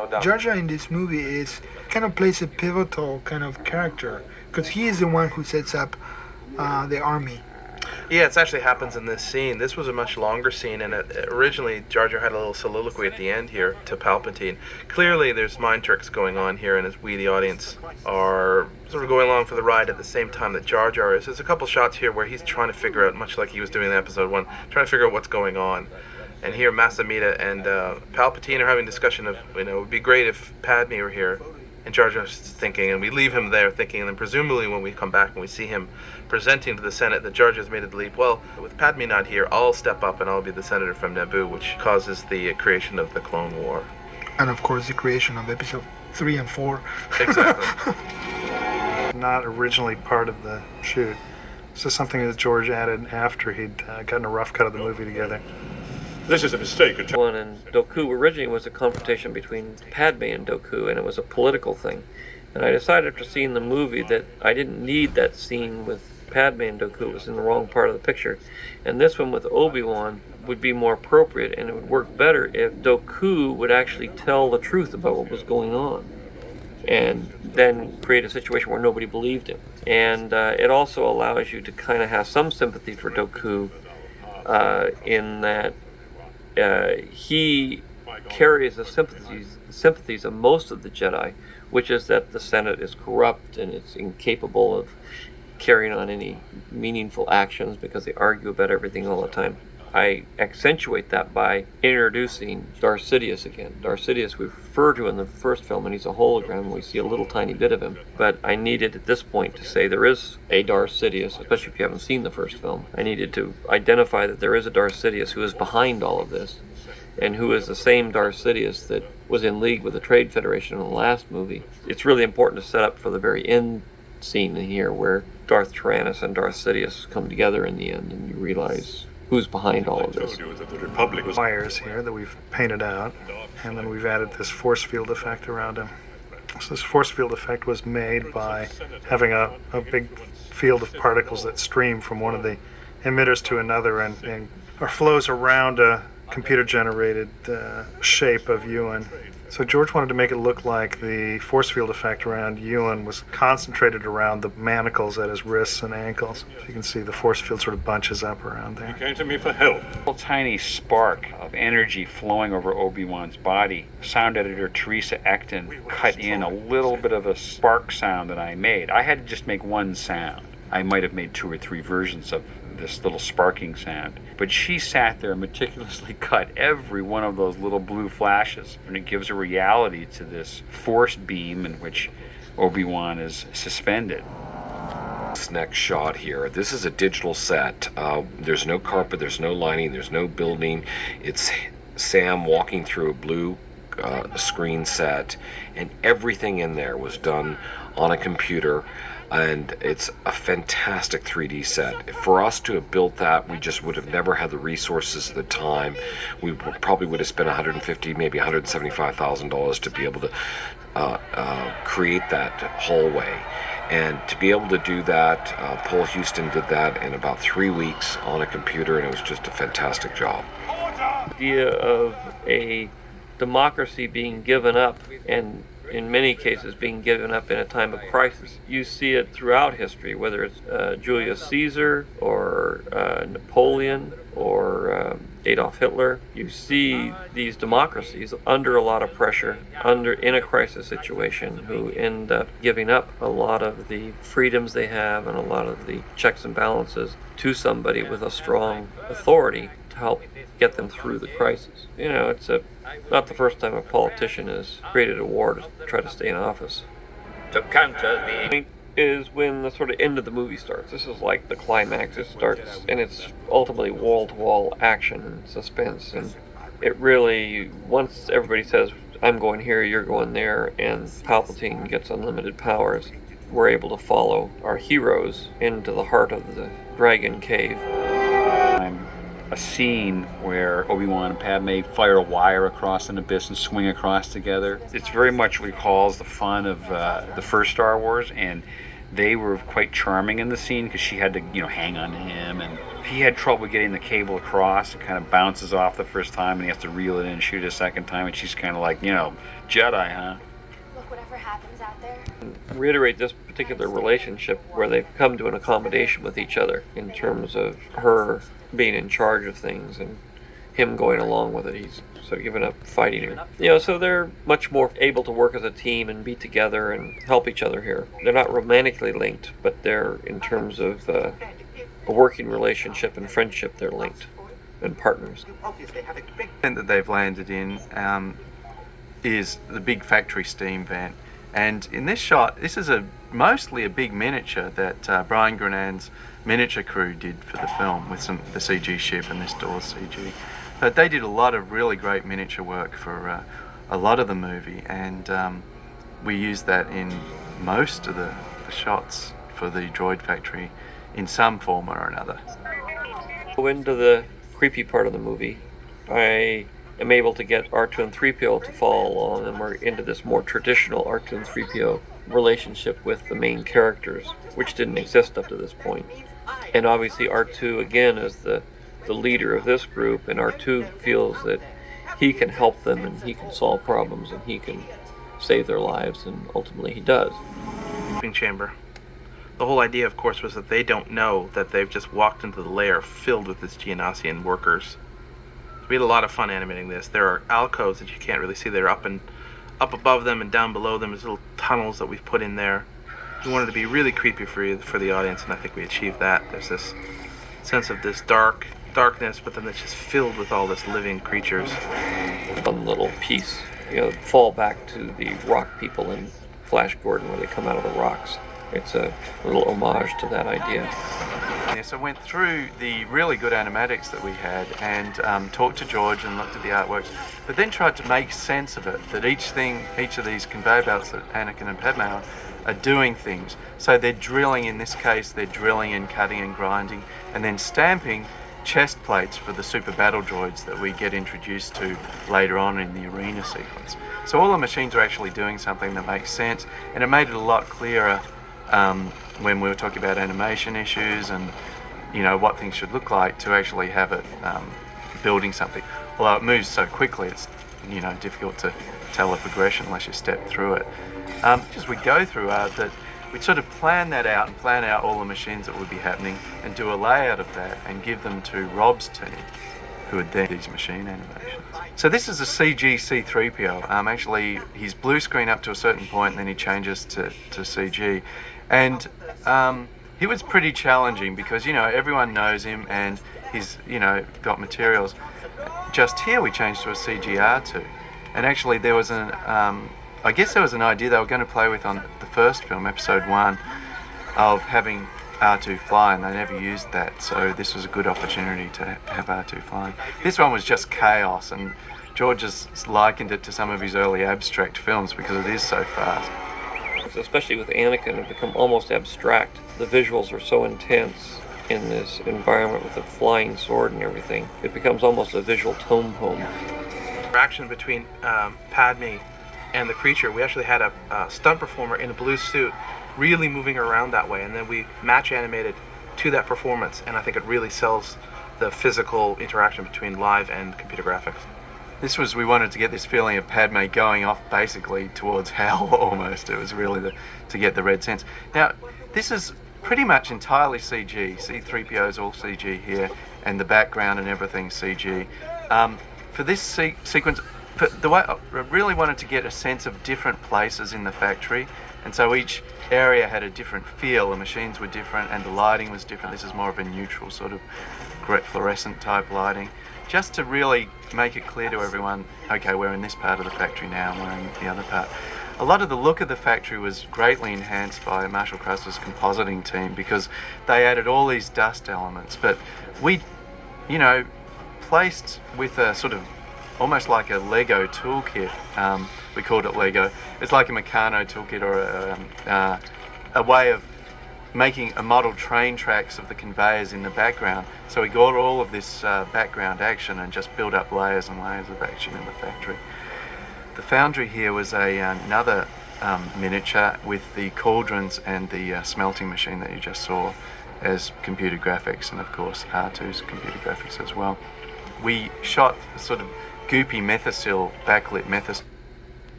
no doubt. Jar Jar in this movie is kind of plays a pivotal kind of character because he is the one who sets up the army. Yeah, it actually happens in this scene. This was a much longer scene, and originally Jar Jar had a little soliloquy at the end here to Palpatine. Clearly, there's mind tricks going on here, and as we, the audience, are sort of going along for the ride at the same time that Jar Jar is. There's a couple shots here where he's trying to figure out, much like he was doing in Episode 1, trying to figure out what's going on. And here, Masamita and Palpatine are having a discussion of, it would be great if Padme were here. And Jar Jar's thinking, and we leave him there thinking, and then presumably when we come back and we see him presenting to the Senate that Jar Jar's made the leap, well, with Padme not here, I'll step up and I'll be the senator from Naboo, which causes the creation of the Clone War. And of course the creation of Episode 3 and 4. Exactly. Not originally part of the shoot. This is something that George added after he'd gotten a rough cut of the movie together. This is a mistake. One and Dooku originally was a confrontation between Padme and Dooku, and it was a political thing. And I decided after seeing the movie that I didn't need that scene with Padme and Dooku. It was in the wrong part of the picture. And this one with Obi-Wan would be more appropriate, and it would work better if Dooku would actually tell the truth about what was going on, and then create a situation where nobody believed him. And it also allows you to kind of have some sympathy for Dooku in that he carries the sympathies of most of the Jedi, which is that the Senate is corrupt and it's incapable of carrying on any meaningful actions because they argue about everything all the time. I accentuate that by introducing Darth Sidious again. Darth Sidious we refer to in the first film, and he's a hologram, and we see a little tiny bit of him. But I needed at this point to say there is a Darth Sidious, especially if you haven't seen the first film. I needed to identify that there is a Darth Sidious who is behind all of this, and who is the same Darth Sidious that was in league with the Trade Federation in the last movie. It's really important to set up for the very end scene in here where Darth Tyrannus and Darth Sidious come together in the end, and you realize who's behind all of this. The Republic was Wires here that we've painted out, and then we've added this force field effect around him. So this force field effect was made by having a big field of particles that stream from one of the emitters to another and or flows around a computer-generated shape of Ewan. So George wanted to make it look like the force field effect around Ewan was concentrated around the manacles at his wrists and ankles. So you can see the force field sort of bunches up around there. came to me for help. A little tiny spark of energy flowing over Obi-Wan's body. Sound editor Teresa Ecton cut in a little bit of a spark sound that I made. I had to just make one sound. I might have made 2 or 3 versions of this little sparking sound. But she sat there and meticulously cut every one of those little blue flashes, and it gives a reality to this force beam in which Obi-Wan is suspended. This next shot here, this is a digital set. There's no carpet, there's no lighting, there's no building. It's Sam walking through a blue screen set, and everything in there was done on a computer. And it's a fantastic 3D set. For us to have built that, we just would have never had the resources at the time. We probably would have spent $150,000, maybe $175,000 to be able to create that hallway. And to be able to do that, Paul Houston did that in about 3 weeks on a computer, and it was just a fantastic job. The idea of a democracy being given up, and in many cases being given up in a time of crisis. You see it throughout history, whether it's Julius Caesar or Napoleon or Adolf Hitler. You see these democracies under a lot of pressure, in a crisis situation, who end up giving up a lot of the freedoms they have and a lot of the checks and balances to somebody with a strong authority to help get them through the crisis. You know, it's not the first time a politician has created a war to try to stay in office. To counter the... Is when the sort of end of the movie starts. This is like the climax. It starts, and it's ultimately wall-to-wall action and suspense. And it really, once everybody says, I'm going here, you're going there, and Palpatine gets unlimited powers, we're able to follow our heroes into the heart of the Dragon Cave. A scene where Obi-Wan and Padme fire a wire across an abyss and swing across together. It's very much recalls the fun of the first Star Wars, and They were quite charming in the scene because she had to, hang on to him, and he had trouble getting the cable across. It kind of bounces off the first time, and he has to reel it in and shoot it a second time, and she's kind of like, Jedi, huh? Look, whatever happens out there. Reiterate this particular relationship where they've come to an accommodation with each other in terms of her being in charge of things and him going along with it. He's sort of given up fighting her. So they're much more able to work as a team and be together and help each other here. They're not romantically linked, but they're, in terms of a working relationship and friendship, they're linked and partners. That they've landed in is the big factory steam vent. And in this shot, this is mostly a big miniature that Brian Grenan's miniature crew did for the film with the CG ship and this door's CG. But they did a lot of really great miniature work for a lot of the movie, and we used that in most of the shots for the droid factory in some form or another. Go into the creepy part of the movie. I am able to get R2 and 3PO to follow along, and we're into this more traditional R2 and 3PO relationship with the main characters, which didn't exist up to this point. And obviously R2 again is the leader of this group, and R2 feels that he can help them and he can solve problems and he can save their lives, and ultimately he does. Chamber. The whole idea, of course, was that they don't know that they've just walked into the lair filled with this Geonosian workers. We had a lot of fun animating this. There are alcoves that you can't really see. They're up above them and down below them. There's little tunnels that we've put in there. We wanted to be really creepy for the audience, and I think we achieved that. There's this sense of this darkness, but then it's just filled with all this living creatures. One little piece, fall back to the rock people in Flash Gordon where they come out of the rocks. It's a little homage to that idea. Yes, I went through the really good animatics that we had and talked to George and looked at the artworks, but then tried to make sense of it, that each of these conveyor belts that Anakin and Padme are doing things. So they're drilling, in this case, they're drilling and cutting and grinding, and then stamping chest plates for the super battle droids that we get introduced to later on in the arena sequence. So all the machines are actually doing something that makes sense, and it made it a lot clearer when we were talking about animation issues and what things should look like, to actually have it building something. Although it moves so quickly, it's difficult to tell the progression unless you step through it. As we go through that we'd sort of plan that out and plan out all the machines that would be happening and do a layout of that and give them to Rob's team, who would then do these machine animations. So this is a CG C-3PO. Actually, he's blue screen up to a certain point, and then he changes to CG. And he was pretty challenging because, everyone knows him and he's, got materials. Just here we changed to a CGR2. And actually there was I guess there was an idea they were going to play with on the first film, episode 1, of having R2 fly, and they never used that, so this was a good opportunity to have R2 flying. This one was just chaos, and George has likened it to some of his early abstract films because it is so fast. Especially with Anakin, it become almost abstract. The visuals are so intense in this environment with the flying sword and everything. It becomes almost a visual tone poem. Interaction between Padme and the creature, we actually had a stunt performer in a blue suit really moving around that way, and then we match animated to that performance, and I think it really sells the physical interaction between live and computer graphics. We wanted to get this feeling of Padme going off basically towards hell almost. It was really to get the red sense. Now, this is pretty much entirely CG. C-3PO is all CG here, and the background and everything CG. For this sequence, the way I really wanted to get a sense of different places in the factory, and so each area had a different feel. The machines were different and the lighting was different. This is more of a neutral sort of fluorescent type lighting, just to really make it clear to everyone, okay, we're in this part of the factory now and we're in the other part. A lot of the look of the factory was greatly enhanced by Marshall Crus's compositing team because they added all these dust elements, but we, placed with a sort of almost like a Lego toolkit. We called it Lego. It's like a Meccano toolkit or a way of making a model train tracks of the conveyors in the background. So we got all of this background action and just built up layers and layers of action in the factory. The foundry here was another miniature with the cauldrons and the smelting machine that you just saw as computer graphics, and of course R2's computer graphics as well. We shot sort of goopy methacil, backlit methacil